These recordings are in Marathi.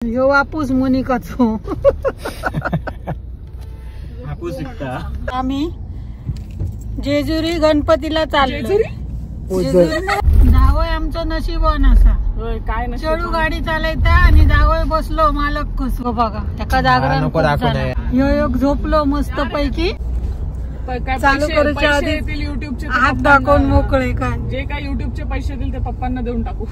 ह्यो वापूस मोनिकाचो हापूस विकता. आम्ही जेजुरी गणपतीला चाललो. जावय आमचं नशीबवान असा. काय चढू गाडी चालयता आणि जावय बसलो मालक कस बघा एका जागरण ह्यो झोपलो मस्त पैकी. चालू करायच्या आधी युट्यूबचे हात दाखवून मोकळे काय जे काय युट्यूबचे पैसे देईल ते पप्पांना देऊन टाकू.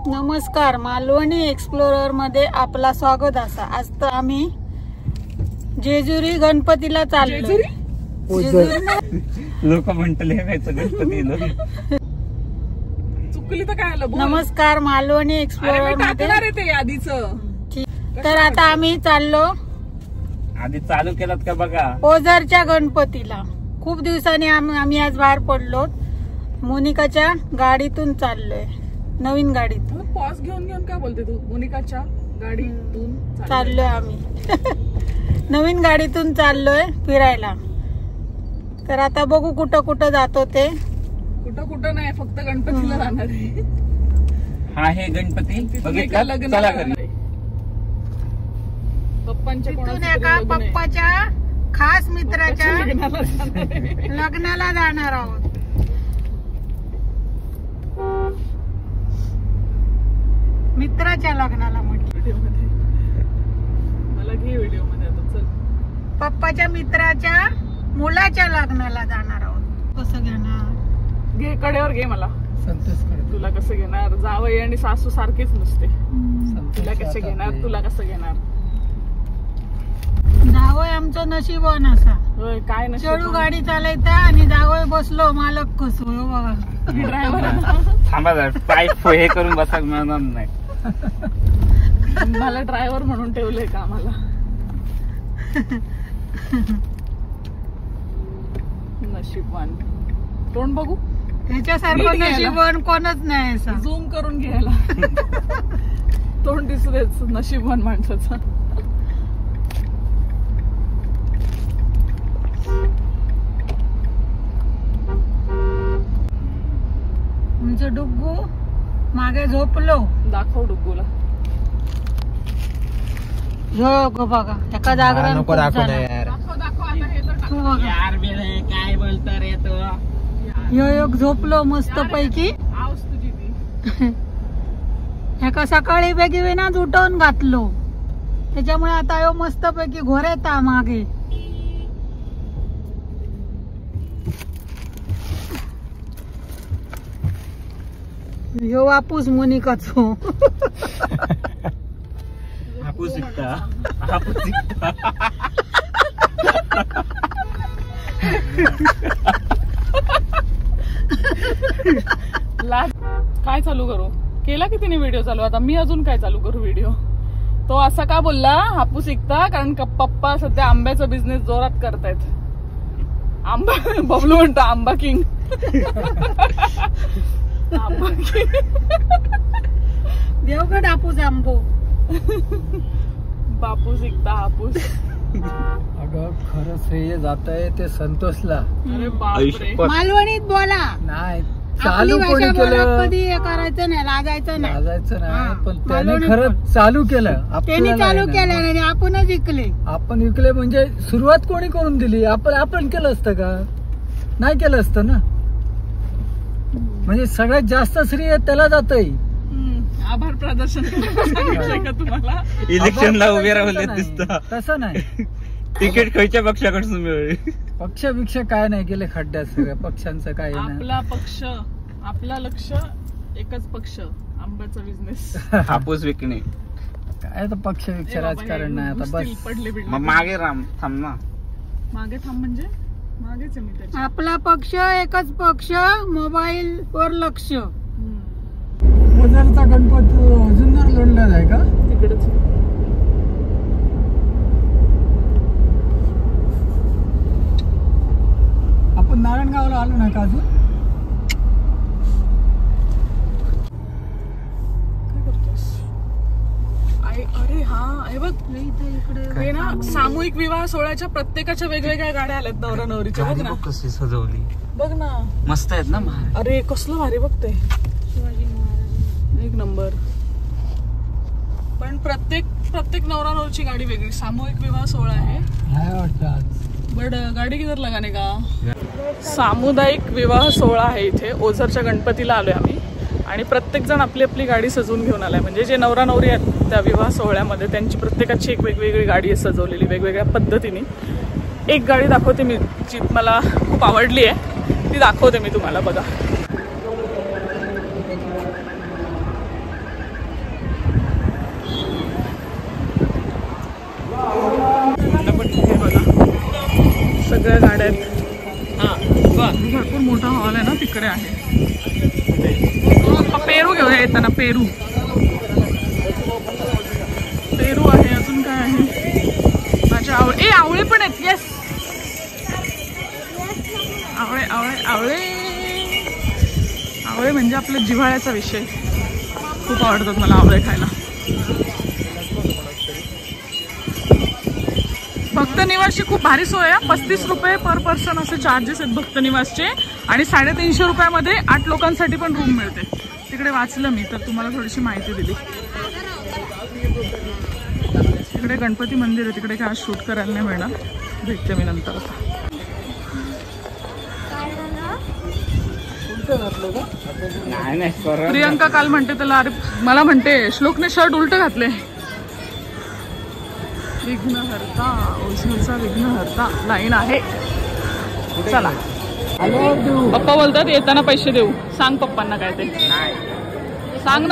नमस्कार, मालवणी एक्सप्लोरर मध्ये आपला स्वागत असा. आज तर आम्ही जेजुरी गणपतीला चाललो. लोक म्हणतले गणपती चुकली तर काय आलं. नमस्कार, मालवणी एक्सप्लोरर मध्ये ते आधीच. तर आता आम्ही चाललो आधी चालू केलात का बघा ओझरच्या गणपतीला. खूप दिवसांनी आम्ही आज बाहेर पडलो. मोनिकाच्या गाडीतून चाललोय, नवीन गाडीतून. पॉज घेऊन घेऊन काय बोलते तू? मोनिकाच्या गाडीतून चाललोय आम्ही नवीन गाडीतून चाललोय फिरायला. तर आता बघू कुठं कुठं जातो ते. कुठं कुठं नाही, फक्त गणपतीला जाणार आहे. हा हे गणपती बघितला. चला घरी. तिथून एका पप्पाच्या खास मित्राच्या लग्नाला जाणार आहोत. मित्राच्या लग्नाला म्हटलं. मला घे व्हिडिओ मध्ये आता. चल, पप्पाच्या मित्राच्या मुलाच्या लग्नाला जाणार आहोत. कसं घेणार? घे कडेवर घे. मला तुला कसं घेणार? जावई आणि सासू सारखीच नुसते. तुला कसं घेणार? तुला कसं घेणार? जावय आमचं नशीबवान असा. काय चढू गाडी चालयता आणि जावय बसलो मालक कस बघा. ड्रायव्हर थांबा पाईप हे करून बसा मिळणार नाही. मला ड्रायव्हर म्हणून ठेवलंय का आम्हाला? नशीबवान तोंड बघू. त्याच्यासारखं नशीबवान कोणच नाही. झूम करून घ्यायला तोंड दिसू देच नशीबवान माणसाचा. आमचं डुग्गू मागे झोपलो. दाखव डुग्गूला. हो बघा एका जागरण काय बोलतो रे तो. योग झोपलो मस्त पैकी. एका सकाळी बेगी विनाच उठवून घातलो. त्याच्यामुळे आता यो मस्त पैकी घोरेता मागे. ह्यो वापूस मोनिकाचो हापूस विकता. हापूस विकता. काय चालू करू? केला की तिने व्हिडिओ चालू. आता मी अजून काय चालू करू व्हिडिओ? तो असा का बोलला हापूस विकता? कारण पप्पा सध्या आंब्याचा बिझनेस जोरात करतायत. आंबा बबलू म्हणतो आंबा किंग. देवगड हापूस आंबो. बापूस विकता हापूस. अगं खरंच हे जात आहे ते संतोषला. अरे बापरे. मालवणीत बोला. नाही चालू कोणी केलं? कधी हे करायचं नाही, लाजायचं नाही. लाजायचं नाही, पण त्याने खरंच चालू केलं. त्यांनी चालू केलं आणि आपणच विकले. आपण विकले म्हणजे सुरुवात कोणी करून दिली? आपण केलं असतं का? नाही केलं असतं ना. म्हणजे सगळ्यात जास्त श्रेय त्याला जातंय. आभार प्रदर्शन सांगितलंय का तुम्हाला? इलेक्शनला उभे राहिले दिसतं. तसं नाही. तिकीट खायच्या पक्षाकडून मिळेल. पक्ष काय नाही गेले खड्ड्यात. सगळ्या पक्षांचं काय नाही. आपला पक्ष, आपला लक्ष एकच पक्ष, आंब्याचा बिझनेस. हापूस विकणे. काय तर पक्ष राजकारण नाही आता. बस पडले मागे राम थांब ना. मागे थांब म्हणजे मागेच आहे मी त्याच्या. आपला पक्ष एकच पक्ष, मोबाईल वर लक्ष. ओझरचा गणपती जुन्नर लोणला आहे का? तिकडेच. आपण नारायणगावला आलो ना का अजून? काय करतोस? अरे हा हे बघ इकडे ना सामूहिक विवाह सोहळ्याच्या प्रत्येकाच्या वेगवेगळ्या गाड्या आल्यात नवरा नवरीच्या. बघ ना कशी सजवली. बघ ना मस्त आहेत ना. अरे कसलं भारी बघते. नंबर. पण प्रत्येक नवरा नवरीची गाडी वेगळी. सामूहिक विवाह सोहळा आहे बट गाडी किधर लगाने का. सामुदायिक विवाह सोहळा आहे इथे. ओझरच्या गणपतीला आलोय आम्ही आणि प्रत्येक जण आपली आपली गाडी सजवून घेऊन आलाय. म्हणजे जे नवरा नवरी आहेत त्या विवाह सोहळ्यामध्ये त्यांची प्रत्येकाची एक वेगवेगळी गाडी आहे सजवलेली वेगवेगळ्या पद्धतीने. एक गाडी दाखवते मी जी मला खूप आवडली आहे, ती दाखवते मी तुम्हाला. बघा हे बघा सगळ्या गाड्या आहेत. भरपूर मोठा हॉल आहे ना तिकडे आहे. पेरू घेऊया येताना. पेरू आहे. अजून काय आहे माझ्या आवळे. आवळे पण आहेत. येस आवळे म्हणजे आपल्या जिव्हाळ्याचा विषय. खूप आवडतात मला आवळे खायला. भक्त निवासची खूप भारी सोय आहे. 35 रुपये पर पर्सन असे चार्जेस आहेत भक्त निवासचे आणि 350 रुपयामध्ये 8 लोकांसाठी पण रूम मिळते. तिकडे वाचलं मी तर तुम्हाला थोडीशी माहिती दिली. तिकडे गणपती मंदिर आहे. तिकडे काय आज शूट करायला नाही मिळणार. भेटते मी नंतर. प्रियंका काल म्हणते त्याला, अरे मला म्हणते श्लोकने शर्ट उलट घातले. विघ्नहर्ता, ओझरचा विघ्नहर्ता लाईन आहे. चला पप्पा बोलतात येताना पैसे देऊ. सांग पप्पांना काय ते. सांग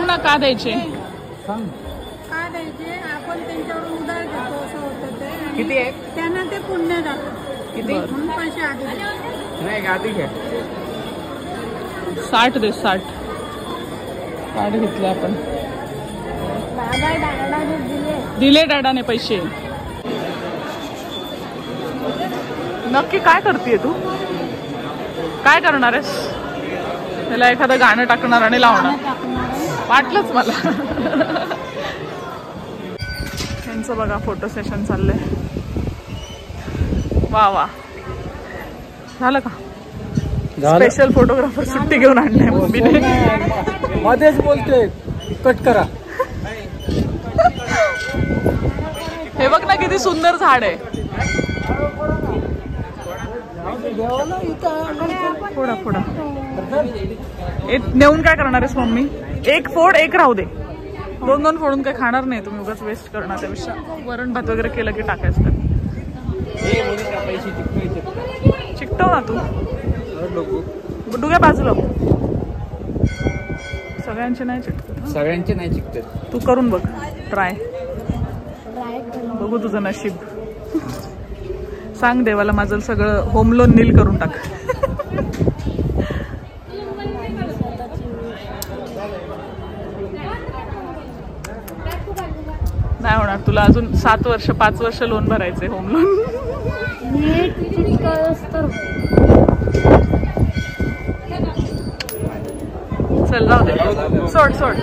ना का द्यायचे. का द्यायचे आपण त्यांच्यावरून उधार घेतो असं होतं ते. किती आहे त्यांना ते पुण्य जातं. किती म्हणून पैसे आधी नाही आधी घ्या. 60 दे. 60 कार्ड घेतले आपण. दिले डॅडाने पैसे. नक्की काय करतेय तू. काय करणार आहेस. त्याला एखादं गाणं टाकणार आणि लावणार. वाटलंच मला. त्यांचं बघा फोटो सेशन चाललंय. वा वा झालं का. स्पेशल फोटोग्राफर सुट्टी घेऊन आणलाय मम्मीने. मध्येच बोलते कट करा. हे बघ ना किती सुंदर झाड आहे. फोडा फोडा. नेऊन काय करणार आहेस मम्मी. एक फोड एक राहू दे. 2 फोडून काय खाणार नाही तुम्ही. उगाच वेस्ट करणार. त्यापेक्षा वरण भात वगैरे केलं की टाकायचं. चिकटव ना तू. डुग्या बाजूला. सगळ्यांचे नाही चिकटत. सगळ्यांचे नाही चिकटत. तू करून बघ ट्राय. बघू तुझं नशीब. सांग देवाला माझं सगळं होम लोन नील करून टाक. नाही होणार तुला. अजून 7 वर्ष 5 वर्ष लोन भरायचंय होम लोन. चल जाऊ दे. सोड.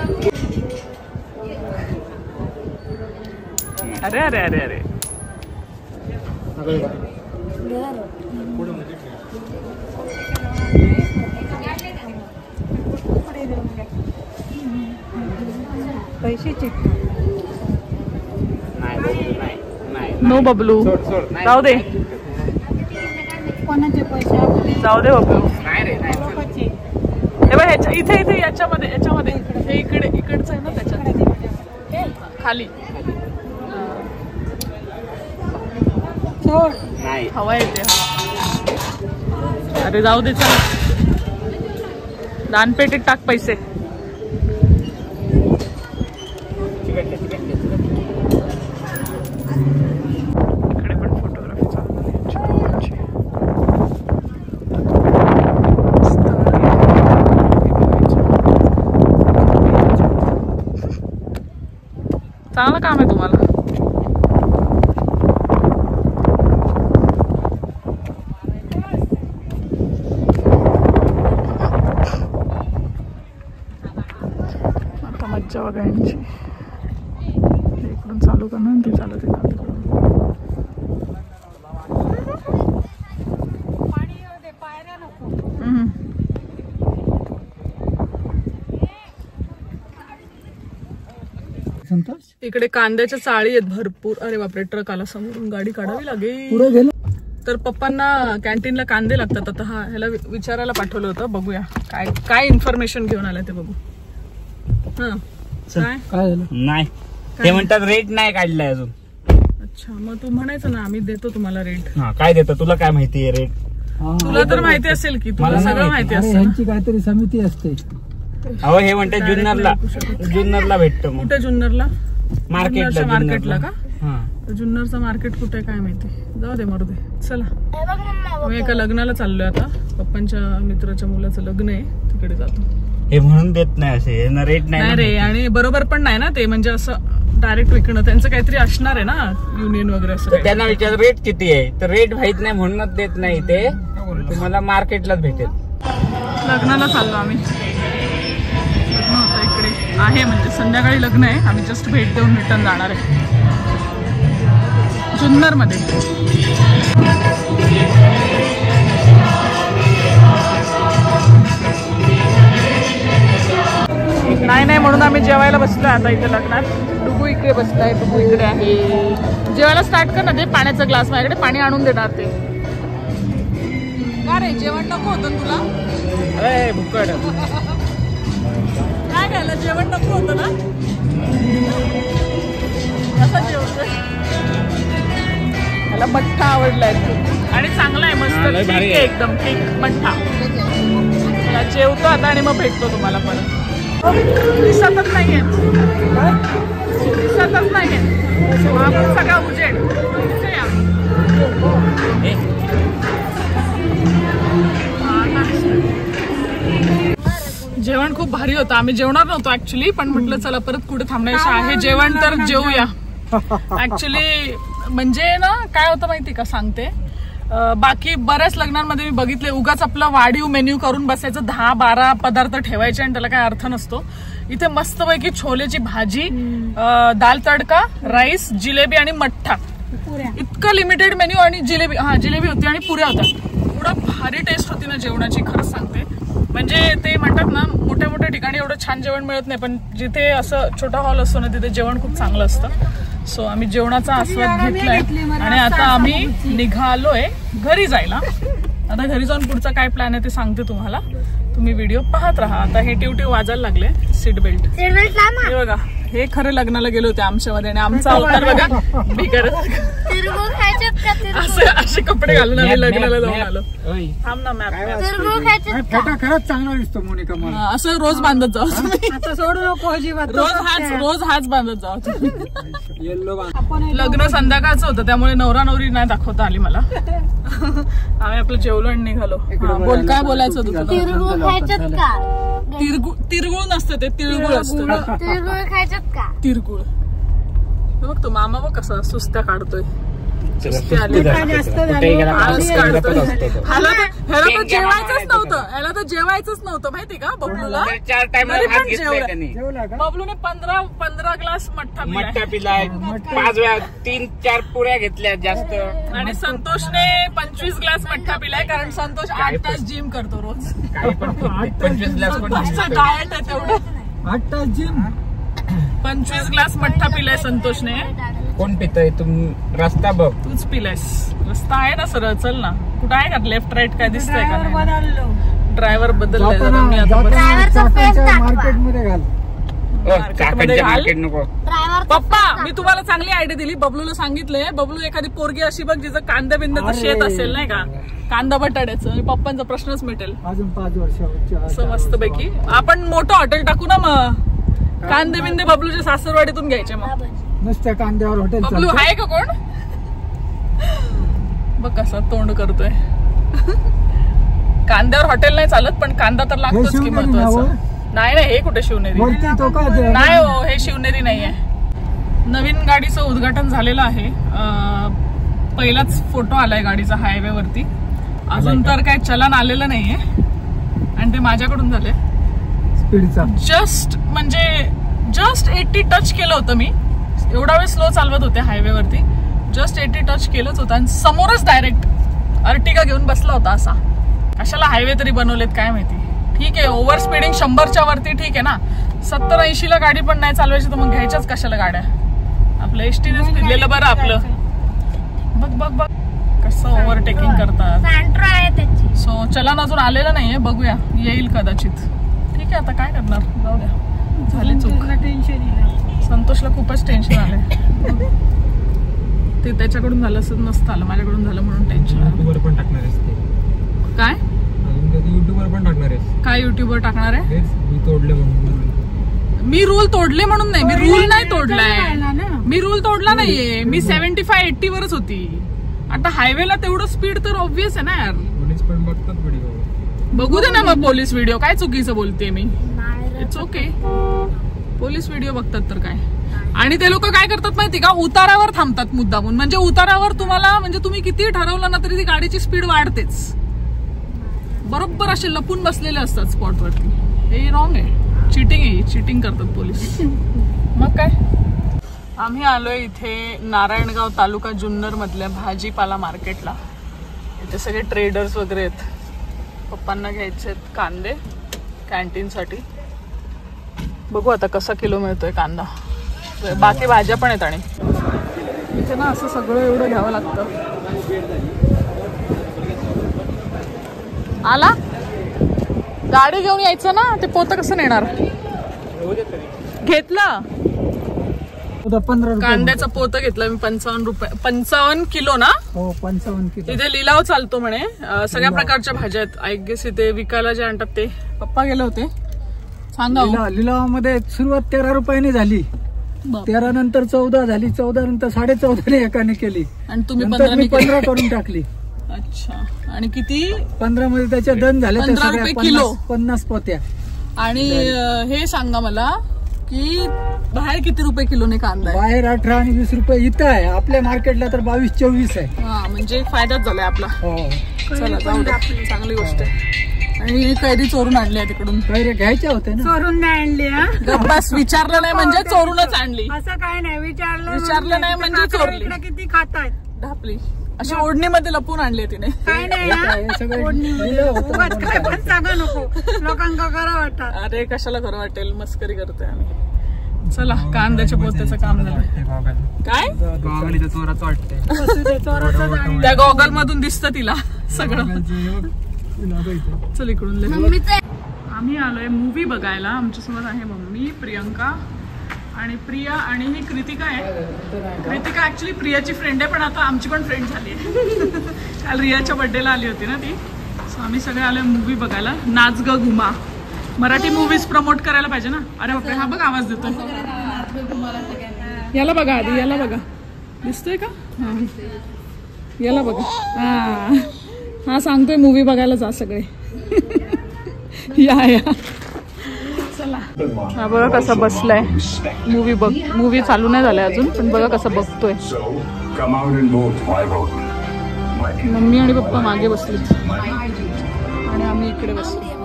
अरे अरे अरे अरे. पैसे नो बबलू. जाऊ दे. कोणाचे पैसे. जाऊ दे बबलू. लोकांचे. हे बघ इथे याच्यामध्ये हे इकडचं आहे ना त्याच्यात खाली. हवा येते. अरे जाऊ दे. चल दानपेटीत टाक पैसे. इकडे पण फोटोग्राफी चांगलं काम आहे तुम्हाला. मज्जा बघायची. इकडून चालू करणार ते चालत येणार तिकडून. संतोष इकडे कांद्याच्या चाळी आहेत भरपूर. अरे बापरे, ट्रक आला समोरून, गाडी काढावी लागेल. पुढे गेलो तर पप्पांना कॅन्टीनला कांदे लागतात. आता ह्याला विचारायला पाठवलं होतं, बघूया काय काय इन्फॉर्मेशन घेऊन आलं ते बघू. हा काय काय झालं नाही, ते म्हणतात रेट नाही काढलाय अजून. अच्छा, मग तू म्हणायचं ना आम्ही देतो तुम्हाला रेट. हा, काय देतं तुला, काय माहितीये रेट? तुला तर माहिती असेल की, तुला सगळं माहिती अरे असेल. ह्यांची काहीतरी समिती असते. अहो हे म्हणतात जुन्नरला भेटतं मग. कुठे जुन्नरला? मार्केटला मार्केटला का? हा. जुन्नरचं मार्केट कुठे काय माहिती, जाऊ दे मरू दे. चला, मी एका लग्नाला चाललोय आता. पप्पांच्या मित्राच्या मुलाचं लग्न आहे, तिकडे जातो. हे म्हणून देत नाही असे रेट नाही रे, आणि बरोबर पण नाही ना ते, म्हणजे असं डायरेक्ट विकणं. त्यांचं काहीतरी असणार आहे ना, युनियन वगैरे असं. तर त्यांना विचार रेट किती आहे, तर रेट माहित नाही म्हणूनच देत नाही ते. तुम्हाला मार्केटलाच भेटेल. लग्नाला चाललो आम्ही. लग्न होतं इकडे आहे, म्हणजे संध्याकाळी लग्न आहे. आम्ही जस्ट भेट देऊन रिटर्न जाणार आहे जुन्नर मध्ये. नाही म्हणून आम्ही जेवायला बसलोय आता इथे लग्नात. डुगू इकडे बसलाय, डुगू इकडे आहे. जेवायला स्टार्ट कर ना, ते पाण्याचा ग्लास माझ्याकडे, पाणी आणून देणार ते. का रे, जेवण नको होतं तुला? अरे भुकड, काय घ्यायला, जेवण नको होतं ना? असं जेवतोय. मला मठ्ठा आवडलाय आणि चांगला आहे, मस्त ठीक आहे, एकदम ठीक मठ्ठा. मला जेवतो आता आणि मग भेटतो तुम्हाला परत. दिसतच नाहीये, दिसतच नाहीये. आपण सगळा उजेड. जेवण खूप भारी होतं. आम्ही जेवणार नव्हतो ऍक्च्युली, पण म्हटलं चला परत कुठे थांबण्यापेक्षा आहे जेवण तर जेवूया. ऍक्च्युली म्हणजे ना काय होतं माहिती का, सांगते. बाकी बऱ्याच लग्नांमध्ये मी बघितले, उगाच आपलं वाढीव मेन्यू करून बसायचं, 10-12 पदार्थ ठेवायचे आणि त्याला काय अर्थ नसतो. इथे मस्तपैकी छोलेची भाजी, दाल तडका, राईस, जिलेबी आणि मठ्ठा, इतकं लिमिटेड मेन्यू. आणि जिलेबी, हा जिलेबी होती आणि पुऱ्या होत्या. एवढं भारी टेस्ट होती ना जेवणाची, खरंच सांगते. म्हणजे ते म्हणतात ना, मोठ्या मोठ्या ठिकाणी एवढं छान जेवण मिळत नाही, पण जिथे असं छोटा हॉल असतो ना, तिथे जेवण खूप चांगलं असतं. सो आम्ही जेवणाचा आस्वाद घेतलाय आणि आता आम्ही निघालोय घरी जायला. आता घरी जाऊन पुढचा काय प्लॅन आहे ते सांगते तुम्हाला, तुम्ही व्हिडिओ पाहत राहा. आता हे टिवटिव वाजायला लागले. सीट बेल्ट हे बघा, हे खरे लग्नाला गेले होते आमच्यामध्ये आणि आमचा अवतार बघा बिगर. असे कपडे घालून आम्ही लग्नाला जाऊन आलो. थांब ना, मॅप खरंच चांगला दिसतो मोनिका मला. असं रोज बांधत जाऊ, आता सोडू नको अजिबात. रोज हाच बांधत जाऊ. लग्न संध्याकाळचं होतं त्यामुळे नवरा नवरी नाही दाखवता आली मला. आम्ही आपलं जेवलो आणि निघालो. बोल, काय बोलायचं होतं तुला? तिरगुळ नसतं ते, तिळगुळ असतं. तिरगुळ बघ तो मामा बघ कसा सुस्त्या काढतोय. जेवायचंच नव्हतं माहिती का बबलूला. 4 टाइम बबलूने 15 ग्लास मठ्ठा पिलाय, 5 वेळा 3-4 पुऱ्या घेतल्या जास्त. आणि संतोषने 25 ग्लास मठ्ठा पिलाय, कारण संतोष 8 तास जिम करतो रोज. 25 ग्लास डायट आहे तेवढं. 8 तास जिम, 25 ग्लास मठ्ठा पिलाय संतोषने. कोण पितय? रस्ता बघ, तूच पिलायस. रस्ता आहे ना सरळ, चल ना. कुठं आहे का लेफ्ट राईट, काय दिसतंय का? ड्रायव्हर बदललाय. मार्केट मध्ये घाल. मार्केट नको. पप्पा, मी तुम्हाला चांगली आयडिया दिली. बबलूला सांगितलंय, बबलू एखादी पोरगी अशी बघ जिचं कांदा बिंद्याचं शेत असेल नाही का, कांदा बटाट्याचं, पप्पांचा प्रश्नच मिटेल. अजून 5 वर्ष असं मस्तपैकी आपण मोठं हॉटेल टाकू ना, मग कांदे बिंदे बबलूच्या सासरवाडीतून घ्यायचे. मग नुसत्या कांद्यावर हॉटेल. बबलू आहे का कोण? बघ कसा तोंड करतोय. कांद्यावर हॉटेल नाही चालत, पण कांदा तर लागतोच की महत्वाचं. नाही नाही, हे कुठे शिवनेरी नाही हो, हे शिवनेरी नाहीये. नवीन गाडीचं उद्घाटन झालेलं आहे. पहिलाच फोटो आलाय गाडीचा हायवे वरती. अजून तर काय चलन आलेलं नाहीये आणि ते माझ्याकडून झाले. जस्ट 80 टच केलं होतं मी. एवढा वेळ स्लो चालवत होते हायवे वरती. जस्ट 80 टच केलंच होतं आणि समोरच डायरेक्ट अर्टिगा घेऊन बसला होता. असा कशाला हायवे तरी बनवलेत काय माहिती. ठीक आहे, ओव्हर स्पीडिंग 100च्या वरती ठीक आहे ना, 70-80 ला गाडी पण नाही चालवायची तर मग घ्यायच्याच कशाला गाड्या. आपलं एसटीनेच फिरलेलं बरं आपलं. बघ बघ बघ कसं ओव्हरटेकिंग करतात. सो चलन अजून आलेलं नाहीये, बघूया येईल कदाचित. ठीक आहे आता काय करणार, जाऊ द्या. झाली चूक. संतोषला खूपच टेन्शन आलंय. ते त्याच्याकडून झालं असं नसतं आलं, माझ्याकडून झालं म्हणून टेन्शन आलं. युट्यूबवर पण टाकणार आहेस काय? युट्यूबवर पण टाकणार आहेस काय युट्यूबवर टाकणार आहे? मी तोडले म्हणून. मी रूल तोडले म्हणून नाही, मी रूल नाही तोडलाय. मी रूल तोडला नाहीये. मी 75-80 वरच होती. आता हायवेला तेवढं स्पीड तर ऑब्विस आहे ना यार. पोलीस पण बघतात व्हिडिओ. बघू दे ना मग पोलीस व्हिडिओ. काय चुकीचं बोलते मी? It's okay. पोलीस व्हिडिओ बघतात तर काय. आणि ते लोक काय करतात माहिती का, उतारावर थांबतात मुद्दामून. म्हणजे उतारावर तुम्हाला, म्हणजे तुम्ही किती ठरवलं ना तरी ती गाडीची स्पीड वाढतेच. बरोबर असे लपून बसलेले असतात स्पॉटवरती. हे रॉंग आहे. चिटिंग आहे, चिटिंग करतात पोलीस. मग काय, आम्ही आलोय इथे नारायणगाव तालुका जुन्नर मधल्या भाजीपाला मार्केटला. इथे सगळे ट्रेडर्स वगैरे आहेत. पप्पांना घ्यायचे आहेत कांदे कॅन्टीन साठी. बघू आता कसा किलो मिळतोय कांदा. बाकी भाज्या पण आहेत. आणि इथे ना असं सगळं एवढं घ्यावं लागतं. आला गाडी घेऊन यायचं ना, ते पोतं कसं नेणार. घेतलं 15 कांद्याचं पोतं घेतलं मी 55 रुपये. 55 किलो ना. हो 55 किलो. इथे लिलाव चालतो म्हणे. सगळ्या प्रकारच्या भाज्या आहेत. आय गेस इथे विकायला जे आणतात ते. पप्पा गेले होते. सांगा. लिलावामध्ये सुरुवात 13 रुपयाने झाली. 13 नंतर 14 झाली. 14 नंतर 14.5 एकाने केली. आणि तुम्ही 15 करून टाकली. अच्छा. आणि किती? 15 मध्ये त्याच्या दन झाले 15 रुपये किलो. 50 पोत्या. आणि हे सांगा मला की बाहेर किती रुपये किलोने कांदा आहे? बाहेर 18 आणि 20 रुपये इथं आहे. आपल्या मार्केटला तर 22-24 आहे. हा म्हणजे फायदाच झालाय आपला. हो चला जाऊ दे, चांगली गोष्ट आहे. आणि कैरी चोरून आणली आहे तिकडून. कैरी घ्यायच्या होत्या ना. चोरून नाही आणली. बस विचारलं नाही म्हणजे चोरूनच आणली. असं काय नाही, विचारलं नाही म्हणजे चोरली. किती खाताय ढापली. अशी ओढणीमध्ये लपून आणली तिने. काय नाही काय पण सांगा नको, लोकांना करा वाटत. अरे कशाला खरं वाटेल, मस्करी करतोय आम्ही. चला कांद्याच्या पोत्याचं काम झालं. काय चोराचं वाटतंय. त्या गॉगल मधून दिसतं तिला सगळं. चल इकडून. आम्ही आलोय मूवी बघायला. आमच्यासोबत आहे मम्मी, प्रियंका आणि प्रिया आणि ही कृतिका आहे. कृतिका ऍक्च्युली प्रियाची फ्रेंड आहे, पण आता आमची पण फ्रेंड झाली आहे. काल रियाच्या बर्थडेला आली होती ना ती. सो आम्ही सगळे आलोय मूवी बघायला. नाच ग घुमा. मराठी मूवीज प्रमोट करायला पाहिजे ना. अरे बापरे, हा बघ आवाज देतो. याला बघा आधी, याला बघा. दिसतोय का? याला बघा. हा सांगतोय मूवी बघायला जा सगळे. या चला. हा बघा कसा बसलाय. मूवी बघ. मूवी चालू नाही झालाय अजून, पण बघा कसं बघतोय. मम्मी आणि पप्पा मागे बसलेत आणि आम्ही इकडे बसलो.